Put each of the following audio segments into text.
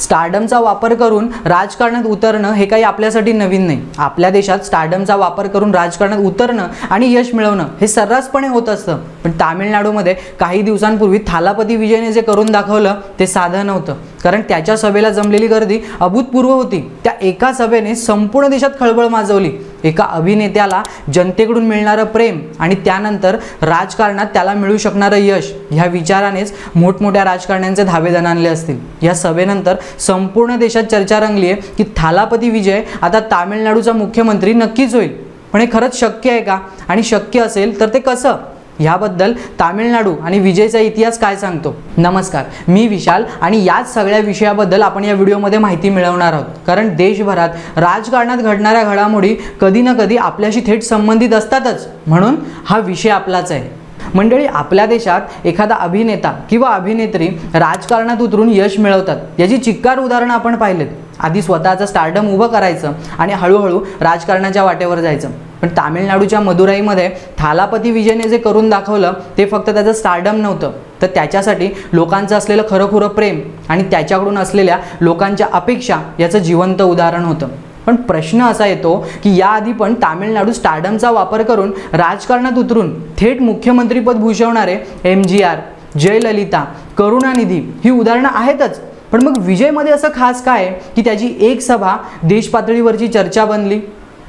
स्टारडमचा वापर करून राजकारणात उतरणं हे काही आपल्यासाठी नवीन नाही। आपल्या देशात स्टारडमचा वापर करून राजकारणात उतरणं आणि यश मिळवणं हे सर्रासपणे होत असतं। पण तामिळनाडूमध्ये काही दिवसांपूर्वी थालापती विजयने जे करून दाखवलं ते साधं नव्हतं, कारण त्याच्या सभेला जमलेली गर्दी अभूतपूर्व होती। त्या एका सभेने संपूर्ण देशात खळबळ माजवली। एका अभिनेत्याला जनतेकडून मिळणारं प्रेम आणि त्यानंतर राजकारणात त्याला मिळू शकणारं यश ह्या विचारानेच मोठमोठ्या राजकारण्यांचे धाबे दणाणले असतील। या सभेनंतर संपूर्ण देशात चर्चा रंगली आहे की थालापती विजय आता तामिळनाडूचा मुख्यमंत्री नक्कीच होईल। पण हे खरंच शक्य आहे का, आणि शक्य असेल तर ते कसं, याबद्दल तामिळनाडू आणि विजयचा इतिहास काय सांगतो। नमस्कार, मी विशाल आणि याच सगळ्या विषयाबद्दल आपण या व्हिडिओमध्ये माहिती मिळवणार आहोत। कारण देशभरात राजकारणात घडणाऱ्या घडामोडी कधी ना कधी आपल्याशी थेट संबंधित असतातच, म्हणून हा विषय आपलाच आहे। मंडळी, आपल्या देशात एखादा अभिनेता किंवा अभिनेत्री राजकारणात उतरून यश मिळवतात याची चिक्कार उदाहरणं आपण पाहिलेत। आधी स्वतःचं स्टारडम उभं करायचं आणि हळूहळू राजकारणाच्या वाटेवर जायचं। पण तामिळनाडूच्या मदुराईमध्ये थालापती विजयने जे करून दाखवलं ते फक्त त्याचं स्टारडम नव्हतं, तर त्याच्यासाठी लोकांचं असलेलं खरंखुरं प्रेम आणि त्याच्याकडून असलेल्या लोकांच्या अपेक्षा याचं जिवंत उदाहरण होतं। पण प्रश्न असा येतो की याआधी पण तामिळनाडू स्टारडमचा वापर करून राजकारणात उतरून थेट मुख्यमंत्रीपद भूषवणारे MGR, जयललिता, करुणानिधी ही उदाहरणं आहेतच। पण मग विजयमध्ये असं खास काय की त्याची एक सभा देशपातळीवरची चर्चा बनली?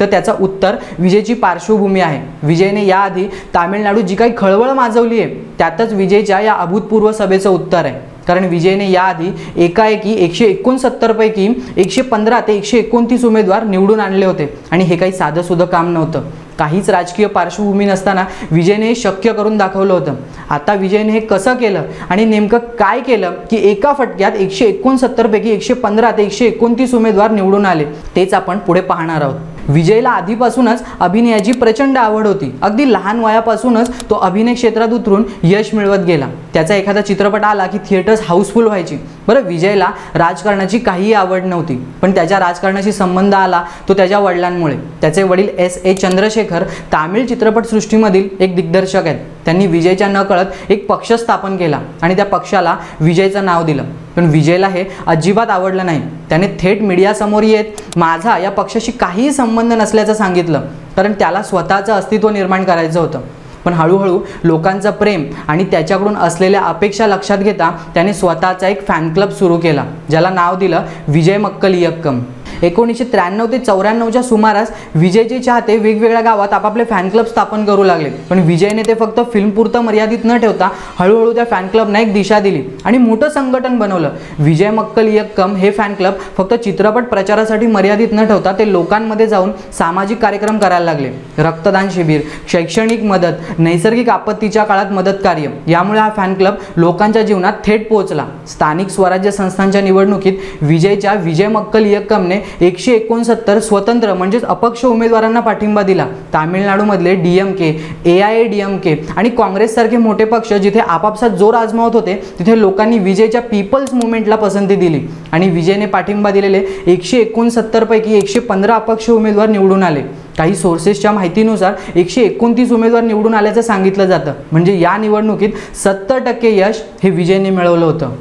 तर त्याचं उत्तर विजयची पार्श्वभूमी आहे। विजयने याआधी तामिळनाडू जी काही खळबळ माजवली आहे त्यातच विजयच्या या अभूतपूर्व सभेचं उत्तर आहे। कारण विजयने याआधी एकाएकी 169 पैकी 115 ते 129 उमेदवार निवडून आणले होते आणि हे काही साधं सुद्धा काम नव्हतं। काहीच राजकीय पार्श्वभूमी नसताना विजयने हे शक्य करून दाखवलं होतं। आता विजयने हे कसं केलं आणि नेमकं काय केलं की एका फटक्यात 169 पैकी 115 ते 129 उमेदवार निवडून आले, तेच आपण पुढे पाहणार आहोत। विजयला आधीपासूनच अभिनयाची प्रचंड आवड होती। अगदी लहान वयापासूनच तो अभिनय क्षेत्रात उतरून यश मिळवत गेला। त्याचा एखादा चित्रपट आला की थिएटर्स हाऊसफुल व्हायची। बरं, विजयला राजकारणाची काहीही आवड नव्हती, पण त्याच्या राजकारणाशी संबंध आला तो त्याच्या वडिलांमुळे। त्याचे वडील S.A. चंद्रशेखर तामिळ चित्रपटसृष्टीमधील एक दिग्दर्शक आहेत। त्यांनी विजयच्या नकळत एक पक्ष स्थापन केला आणि त्या पक्षाला विजयचं नाव दिलं। पण विजयला हे अजिबात आवडलं नाही। त्याने थेट मीडियासमोर येत माझा या पक्षाशी काहीही संबंध नसल्याचं सांगितलं, कारण त्याला स्वतःचं अस्तित्व निर्माण करायचं होतं। पण हळूहळू लोकांचं प्रेम आणि त्याच्याकडून असलेल्या अपेक्षा लक्षात घेता त्याने स्वतःचा एक फॅन क्लब सुरू केला, ज्याला नाव दिलं विजय मक्कल इयक्कम। 1993 ते 94च्या सुमारास विजयचे चाहते वेगवेगळ्या गावात आपापले फॅन क्लब स्थापन करू लागले। पण विजयने ते फक्त फिल्मपुरतं मर्यादित न ठेवता हळूहळू त्या फॅन क्लबना एक दिशा दिली आणि मोठं संघटन बनवलं। विजय मक्कल इयक्कम हे फॅन क्लब फक्त चित्रपट प्रचारासाठी मर्यादित न ठेवता ते लोकांमध्ये जाऊन सामाजिक कार्यक्रम करायला लागले। रक्तदान शिबिर, शैक्षणिक मदत, नैसर्गिक आपत्तीच्या काळात मदत कार्य, यामुळे हा फॅन क्लब लोकांच्या जीवनात थेट पोहोचला। स्थानिक स्वराज्य संस्थांच्या निवडणुकीत विजयच्या विजय मक्कल इयक्कमने 169 स्वतंत्र म्हणजेच अपक्ष उमेदवारांना पाठिंबा दिला। तामिळनाडूमधले DMK, AIADMK आणि काँग्रेससारखे मोठे पक्ष जिथे आपापसात जोर आजमावत होते तिथे लोकांनी विजयच्या पीपल्स मुवमेंटला पसंती दिली आणि विजयने पाठिंबा दिलेले 169 पैकी 115 अपक्ष उमेदवार निवडून आले। काही सोर्सेसच्या माहितीनुसार 129 उमेदवार निवडून आल्याचं सांगितलं जातं। म्हणजे या निवडणुकीत 70% यश हे विजयने मिळवलं होतं।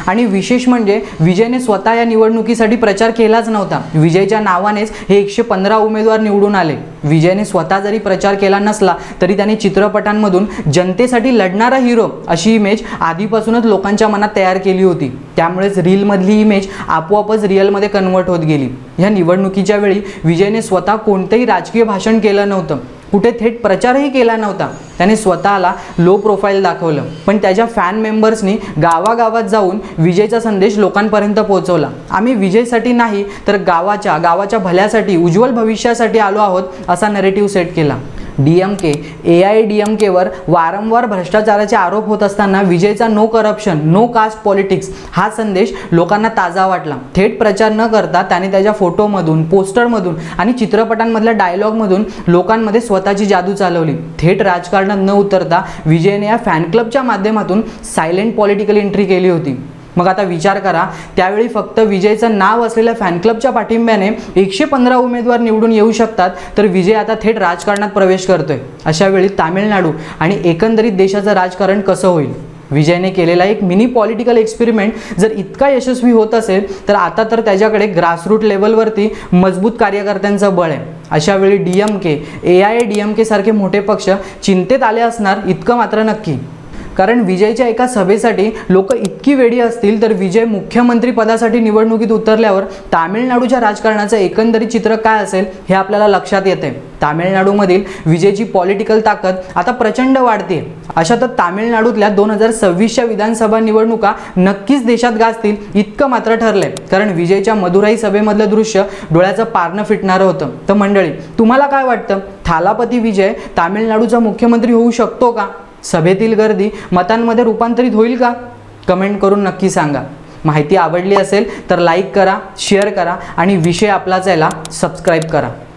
आणि विशेष म्हणजे विजयने स्वतः या निवडणुकीसाठी प्रचार केलाच नव्हता। विजयच्या नावानेच हे 115 उमेदवार निवडून आले। विजयने स्वतः जरी प्रचार केला नसला तरी त्याने चित्रपटांमधून जनतेसाठी लढणारा हिरो अशी इमेज आधीपासूनच लोकांच्या मनात तयार केली होती। त्यामुळेच रीलमधली इमेज आपोआपच रिअलमध्ये कन्वर्ट होत गेली। या निवडणुकीच्या वेळी विजयने स्वतः कोणतेही राजकीय भाषण केलं नव्हतं, कुठे थेट प्रचारही केला नव्हता। त्याने स्वतःला लो प्रोफाईल दाखवलं, पण त्याच्या फॅन मेंबर्सनी गावागावात जाऊन विजयचा संदेश लोकांपर्यंत पोहोचवला। आम्ही विजयसाठी नाही तर गावाच्या भल्यासाठी, उज्ज्वल भविष्यासाठी आलो आहोत असा नरेटिव्ह सेट केला। DMK, AIADMK वर वारंवार भ्रष्टाचाराचे आरोप होत असताना विजयचा no corruption, no caste politics हा संदेश लोकांना ताजा वाटला। थेट प्रचार न करता त्याने त्याच्या फोटोमधून, पोस्टरमधून आणि चित्रपटांमधल्या डायलॉगमधून लोकांमध्ये स्वतःची जादू चालवली। थेट राजकारणात न उतरता विजयने या फॅन क्लबच्या माध्यमातून सायलेंट पॉलिटिकल एंट्री केली होती। मग आता विचार करा, त्यावेळी फक्त विजयचं नाव असलेल्या फॅन क्लबच्या पाठिंब्याने 115 उमेदवार निवडून येऊ शकतात, तर विजय आता थेट राजकारणात प्रवेश करतोय। अशा वेळी तामिळनाडू आणि एकंदरीत देशाचं राजकारण कसं होईल? विजयने केलेला एक मिनी पॉलिटिकल एक्सपेरिमेंट जर इतका यशस्वी होत असेल तर आता तर त्याच्याकडे ग्रासरूट लेवलवरती मजबूत कार्यकर्त्यांचं बळ आहे. अशा वेळी DMK, AIADMK सारखे मोठे पक्ष चिंतेत आले असणार इतकं मात्र नक्की. कारण विजयच्या एका सभेसाठी लोक इतकी वेडी असतील तर विजय मुख्यमंत्री पदासाठी निवडणुकीत उतरल्यावर तामिळनाडूच्या राजकारणाचं एकंदरीत चित्र काय असेल हे आपल्याला लक्षात येते. तामिळनाडूमधील विजयची पॉलिटिकल ताकद आता प्रचंड वाढते. अशातच तामिळनाडूतल्या 2026च्या विधानसभा निवडणुका नक्कीच देशात गाजतील इतकं मात्र ठरलंय. कारण विजयच्या मदुराई सभेमधलं दृश्य डोळ्याचं पारणं फिटणारं होतं. तर मंडळी, तुम्हाला काय वाटतं, थालापती विजय तामिळनाडूचा मुख्यमंत्री होऊ शकतो का? सभेतील गर्दी मतांमध्ये रूपांतरित होईल का? कमेंट करून नक्की सांगा. माहिती आवडली असेल तर लाईक करा, शेअर करा आणि विषय आपलाच याला सबस्क्राईब करा.